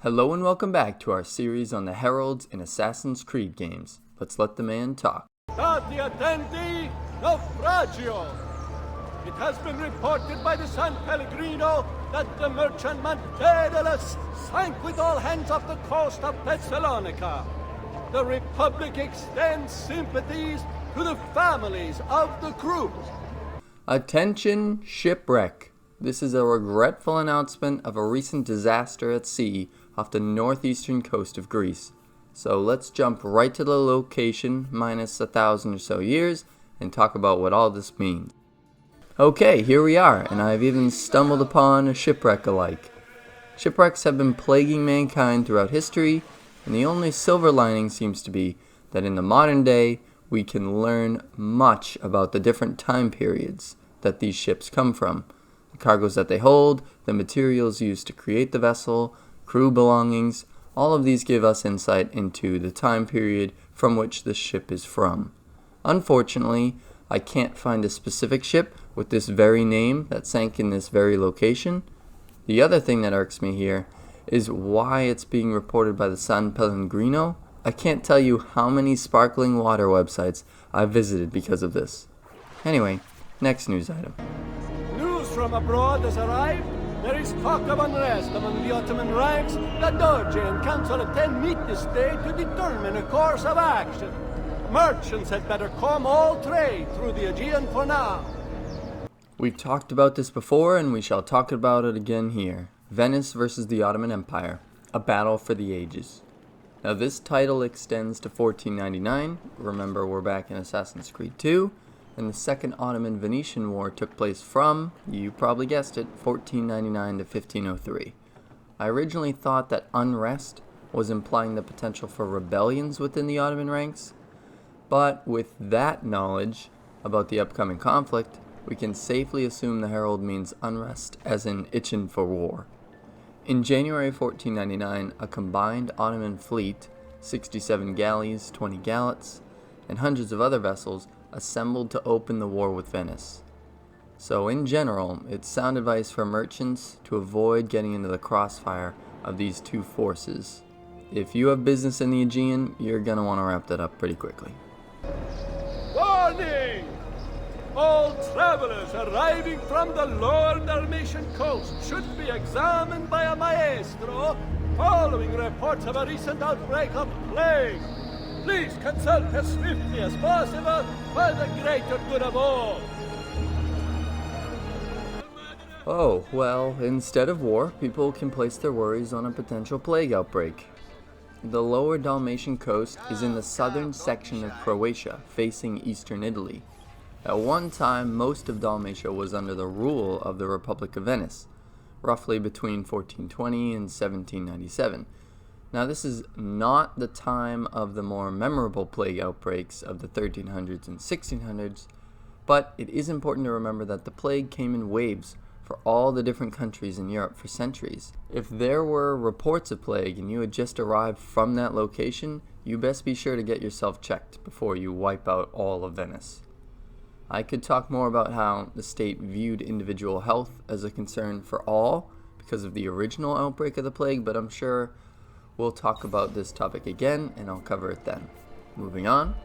Hello and welcome back to our series on the Heralds in Assassin's Creed games. Let's let the man talk. Stati attenti, naufragio! It has been reported by the San Pellegrino that the merchantman Daedalus sank with all hands off the coast of Thessalonica. The Republic extends sympathies to the families of the crew. Attention, Shipwreck! This is a regretful announcement of a recent disaster at sea off the northeastern coast of Greece. So let's jump right to the location, minus 1,000 or so years, and talk about what all this means. Okay, here we are, and I've even stumbled upon a shipwreck alike. Shipwrecks have been plaguing mankind throughout history, and the only silver lining seems to be that in the modern day, we can learn much about the different time periods that these ships come from, the cargoes that they hold, the materials used to create the vessel, crew belongings. All of these give us insight into the time period from which the ship is from. Unfortunately, I can't find a specific ship with this very name that sank in this very location. The other thing that irks me here is why it's being reported by the San Pellegrino. I can't tell you how many sparkling water websites I've visited because of this. Anyway, next news item. News from abroad has arrived. There is talk of unrest among the Ottoman ranks. The Doge and Council of Ten meet this day to determine a course of action. Merchants had better calm all trade through the Aegean for now. We've talked about this before, and we shall talk about it again here. Venice versus the Ottoman Empire, a battle for the ages. Now this title extends to 1499. Remember, we're back in Assassin's Creed 2. And the Second Ottoman-Venetian War took place from, you probably guessed it, 1499 to 1503. I originally thought that unrest was implying the potential for rebellions within the Ottoman ranks, but with that knowledge about the upcoming conflict, we can safely assume the herald means unrest as in itching for war. In January 1499, a combined Ottoman fleet, 67 galleys, 20 galleots, and hundreds of other vessels assembled to open the war with Venice. So in general, it's sound advice for merchants to avoid getting into the crossfire of these two forces. If you have business in the Aegean, you're going to want to wrap that up pretty quickly. Warning! All travelers arriving from the lower Dalmatian coast should be examined by a Maestro following reports of a recent outbreak of plague. Please consult as swiftly as possible for the greater good of all. Oh, well, instead of war, people can place their worries on a potential plague outbreak. The lower Dalmatian coast is in the southern section of Croatia, facing eastern Italy. At one time, most of Dalmatia was under the rule of the Republic of Venice, roughly between 1420 and 1797. Now, this is not the time of the more memorable plague outbreaks of the 1300s and 1600s, but it is important to remember that the plague came in waves for all the different countries in Europe for centuries. If there were reports of plague and you had just arrived from that location, you best be sure to get yourself checked before you wipe out all of Venice. I could talk more about how the state viewed individual health as a concern for all because of the original outbreak of the plague, but I'm sure we'll talk about this topic again, and I'll cover it then. Moving on.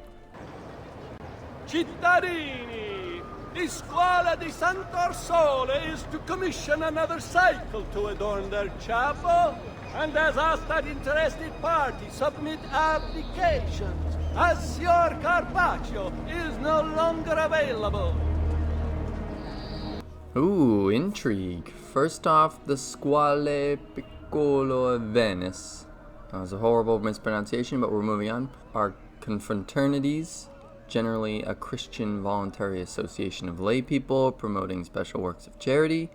Cittadini! The Scuola di Sant'Orsola is to commission another cycle to adorn their chapel, and has asked that interested parties submit applications, as Sior Carpaccio is no longer available. Ooh, intrigue. First off, the Scuola di Venice. That was a horrible mispronunciation, but we're moving on. Are confraternities, generally a Christian voluntary association of lay people promoting special works of charity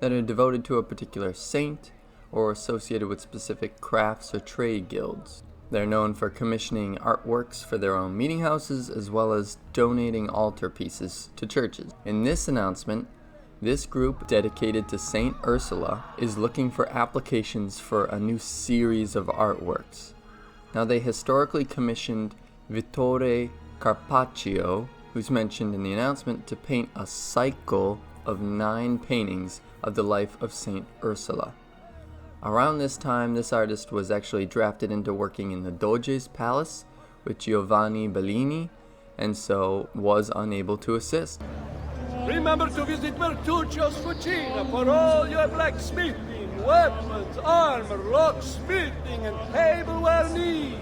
that are devoted to a particular saint or associated with specific crafts or trade guilds. They're known for commissioning artworks for their own meeting houses as well as donating altar pieces to churches. In this announcement, this group, dedicated to Saint Ursula, is looking for applications for a new series of artworks. Now, they historically commissioned Sior Carpaccio, who's mentioned in the announcement, to paint a cycle of 9 paintings of the life of Saint Ursula. Around this time, this artist was actually drafted into working in the Doge's palace with Giovanni Bellini, and so was unable to assist. Remember to visit Bertuccio's fucina for all your blacksmithing, weapons, armor, locksmithing, and tableware needs.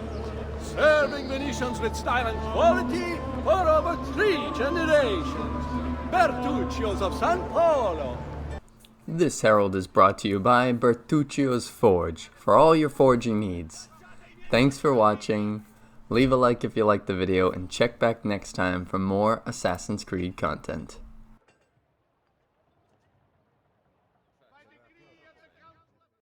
Serving Venetians with style and quality for over 3 generations. Bertuccio's of San Paolo. This Herald is brought to you by Bertuccio's Forge for all your forging needs. Thanks for watching. Leave a like if you liked the video and check back next time for more Assassin's Creed content.